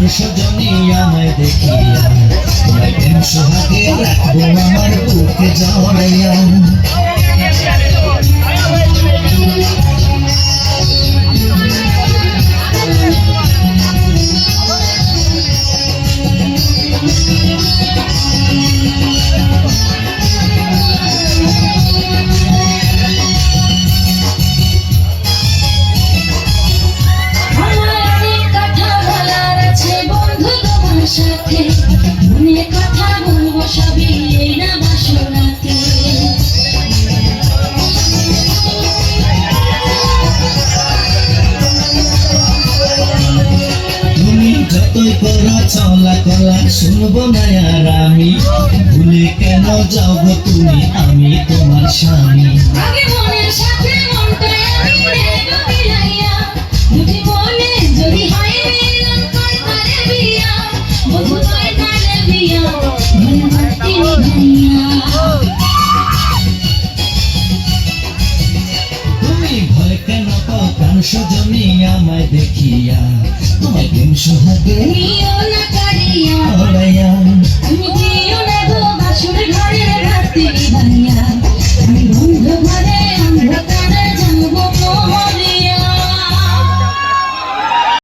সজনী আমায় দেখিয়া তোমায় প্রেম সোহাগে রাখবো আমার বুকে জড়াইয়া। যতই করো চলা কলা শুনবো না আর আমি, ভুলে কেন যাও গো তুমি আমি তোমার স্বামী। তুমি ভয় কেন পাও প্রাণ সজনী আমায় দেখিয়া তোমায় প্রেম সোহাগে